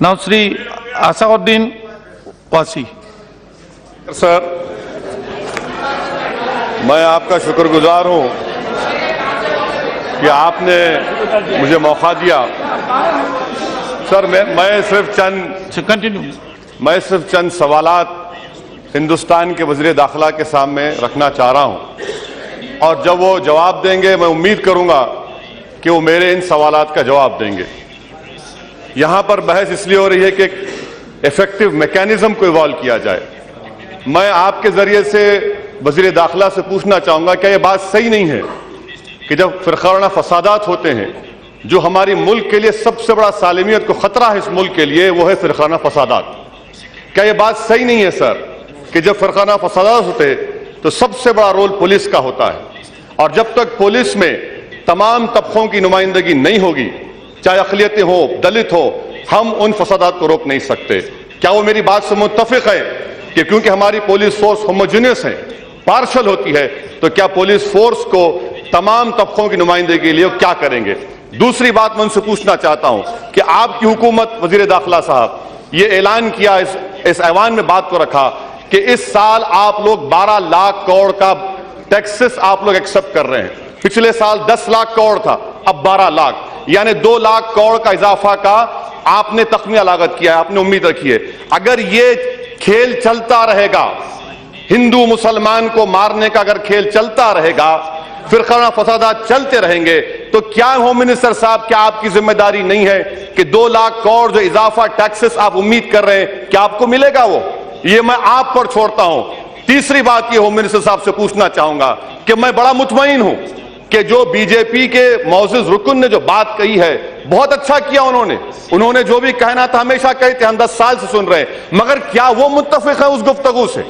Now, Sri Asauddin Wasi. سر میں آپ کا شکر گزار ہوں کہ آپ نے مجھے موقع دیا. سر میں صرف چند سوالات ہندوستان کے وزیر داخلہ کے سامنے رکھنا چاہ رہا ہوں, اور جب وہ جواب دیں گے میں امید کروں گا کہ وہ میرے ان سوالات کا جواب دیں گے. یہاں پر بحث اس لیے ہو رہی ہے کہ ایک ایفیکٹو میکینزم کو ایوالو کیا جائے. میں آپ کے ذریعے سے وزیر داخلہ سے پوچھنا چاہوں گا, کیا یہ بات صحیح نہیں ہے کہ جب فرقہ فسادات ہوتے ہیں, جو ہماری ملک کے لیے سب سے بڑا سالمیت کو خطرہ ہے اس ملک کے لیے, وہ ہے فرقہ فسادات. کیا یہ بات صحیح نہیں ہے سر کہ جب فرقہ فسادات ہوتے تو سب سے بڑا رول پولیس کا ہوتا ہے, اور جب تک پولیس میں تمام طبقوں کی نمائندگی نہیں ہوگی, چاہے اقلیتیں ہو, دلت ہو, ہم ان فسادات کو روک نہیں سکتے. کیا وہ میری بات سے متفق ہے کہ کیونکہ ہماری پولیس فورس ہوموجینس ہے, پارشل ہوتی ہے, تو کیا پولیس فورس کو تمام طبقوں کی نمائندگی کے لیے کیا کریں گے؟ دوسری بات میں ان سے پوچھنا چاہتا ہوں کہ آپ کی حکومت وزیر داخلہ صاحب یہ اعلان کیا, اس ایوان میں بات کو رکھا کہ اس سال آپ لوگ 12 لاکھ کروڑ کا ٹیکسز آپ لوگ ایکسپٹ کر رہے ہیں. پچھلے سال 10 لاکھ کروڑ تھا, اب 12 لاکھ, یعنی 2 لاکھ کروڑ کا اضافہ کا آپ نے تخمینہ لاگت کیا ہے, آپ نے امید رکھی ہے. اگر یہ کھیل چلتا رہے گا, ہندو مسلمان کو مارنے کا اگر کھیل چلتا رہے گا, فرقہ فسادات چلتے رہیں گے, تو کیا ہوم منسٹر صاحب کیا آپ کی ذمہ داری نہیں ہے کہ 2 لاکھ کروڑ جو اضافہ ٹیکسز آپ امید کر رہے ہیں کیا آپ کو ملے گا؟ وہ یہ میں آپ پر چھوڑتا ہوں. تیسری بات یہ ہوم منسٹر صاحب سے پوچھنا چاہوں گا کہ میں بڑا مطمئن ہوں کہ جو بی جے پی کے معزز رکن نے جو بات کہی ہے بہت اچھا کیا. انہوں نے جو بھی کہنا تھا ہمیشہ کہتے, ہم 10 سال سے سن رہے ہیں, مگر کیا وہ متفق ہے اس گفتگو سے؟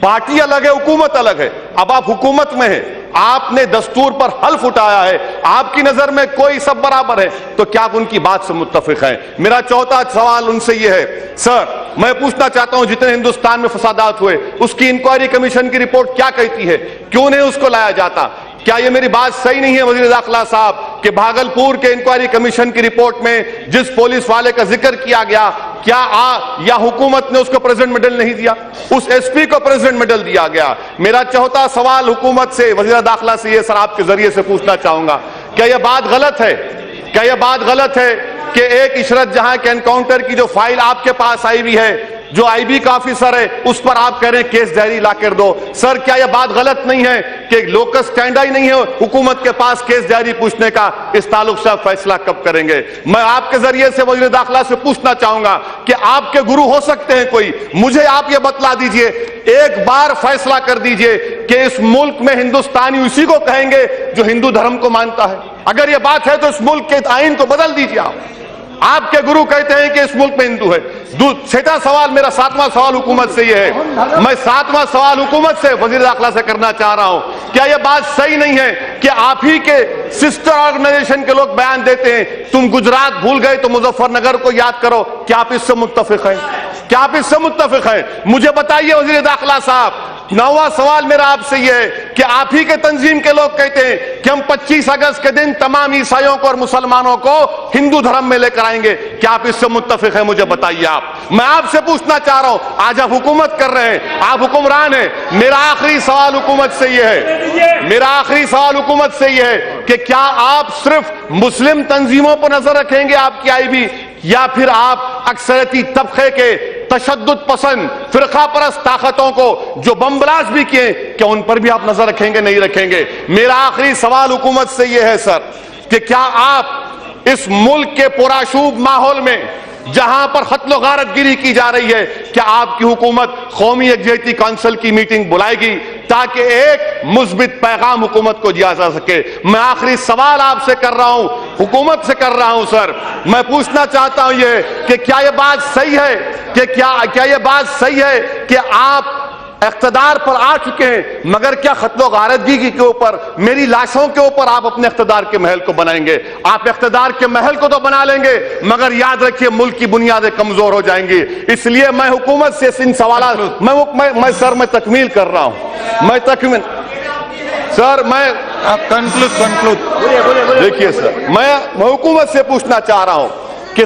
پارٹی الگ ہے, حکومت الگ ہے. اب آپ حکومت میں ہیں, آپ نے دستور پر حلف اٹھایا ہے, آپ کی نظر میں کوئی سب برابر ہے, تو کیا آپ ان کی بات سے متفق ہیں؟ میرا چوتھا سوال ان سے یہ ہے, سر میں پوچھنا چاہتا ہوں جتنے ہندوستان میں فسادات ہوئے اس کی انکوائری کمیشن کی رپورٹ کیا کہتی ہے, کیوں نہیں اس کو لایا جاتا؟ کیا یہ میری بات صحیح نہیں ہے وزیر داخلہ صاحب کہ بھاگلپور کے انکوائری کمیشن کی رپورٹ میں جس پولیس والے کا ذکر کیا گیا, یا حکومت نے اس کو پریزیڈنٹ میڈل نہیں دیا, اس ایس پی کو پریزیڈنٹ میڈل دیا گیا؟ میرا چوتھا سوال حکومت سے, وزیر داخلہ سے یہ سر آپ کے ذریعے سے پوچھنا چاہوں گا, کیا یہ بات غلط ہے کہ ایک عشرت جہاں کے انکاؤنٹر کی جو فائل آپ کے پاس آئی ہوئی ہے, جو آئی بی کا آفیسر ہے اس پر آپ کہہ رہے ہیں کیس ڈائری لا کر دو؟ سر کیا یہ بات غلط نہیں ہے کہ لوکس سٹینڈ ہی نہیں ہے حکومت کے پاس کیس ڈائری پوچھنے کا؟ اس تعلق سے آپ فیصلہ کب کریں گے؟ میں آپ کے ذریعے سے وزیر داخلہ سے پوچھنا چاہوں گا کہ آپ کے گرو ہو سکتے ہیں کوئی, مجھے آپ یہ بتلا دیجئے, ایک بار فیصلہ کر دیجئے کہ اس ملک میں ہندوستانی اسی کو کہیں گے جو ہندو دھرم کو مانتا ہے. اگر یہ بات ہے تو اس ملک کے آئین کو بدل دیجئے. آپ کے گرو کہتے ہیں کہ اس ملک میں ہندو ہے. چھٹا سوال, میرا 7واں سوال حکومت سے یہ ہے, میں 7واں سوال حکومت سے وزیر داخلہ سے کرنا چاہ رہا ہوں, کیا یہ بات صحیح نہیں ہے کہ آپ ہی کے سسٹر آرگنائزیشن کے لوگ بیان دیتے ہیں تم گجرات بھول گئے تو مظفر نگر کو یاد کرو؟ کیا آپ اس سے متفق ہیں؟ مجھے بتائیے وزیر داخلہ صاحب. 9واں سوال میرا آپ سے یہ ہے کہ آپ ہی کے تنظیم کے لوگ کہتے ہیں کہ ہم 25 اگست کے دن تمام عیسائیوں کو اور مسلمانوں کو ہندو دھرم میں لے کر آئیں گے. کیا آپ اس سے متفق ہیں؟ مجھے بتائیے. میں آپ سے پوچھنا چاہ رہا ہوں, آج آپ حکومت کر رہے ہیں, آپ حکمران ہیں, میرا آخری سوال حکومت سے یہ ہے کہ کیا آپ صرف مسلم تنظیموں پر نظر رکھیں گے آپ کی آئی بی, یا پھر آپ اکثریتی طبقے کے تشدد پسند فرقہ پرست طاقتوں کو جو بم بلاسٹ بھی کیے, کیا ان پر بھی آپ نظر رکھیں گے, نہیں رکھیں گے؟ میرا آخری سوال حکومت سے یہ ہے سر کہ کیا آپ اس ملک کے پرآشوب ماحول میں جہاں پر قتل و غارت گیری کی جا رہی ہے, کیا آپ کی حکومت قومی یکجہتی کونسل کی میٹنگ بلائے گی تاکہ ایک مثبت پیغام حکومت کو دیا جا سکے؟ میں آخری سوال آپ سے کر رہا ہوں, حکومت سے کر رہا ہوں سر, میں پوچھنا چاہتا ہوں یہ کہ کیا یہ بات صحیح ہے کہ آپ اقتدار پر آ چکے ہیں, مگر کیا قتل و غارتگی کے اوپر, میری لاشوں کے اوپر آپ اپنے اقتدار کے محل کو بنائیں گے؟ آپ اقتدار کے محل کو تو بنا لیں گے, مگر یاد رکھیے ملک کی بنیادیں کمزور ہو جائیں گی. اس لیے میں حکومت سے ان سوالات میں تکمیل کر رہا ہوں. دیکھیے سر, میں حکومت سے پوچھنا چاہ رہا ہوں کہ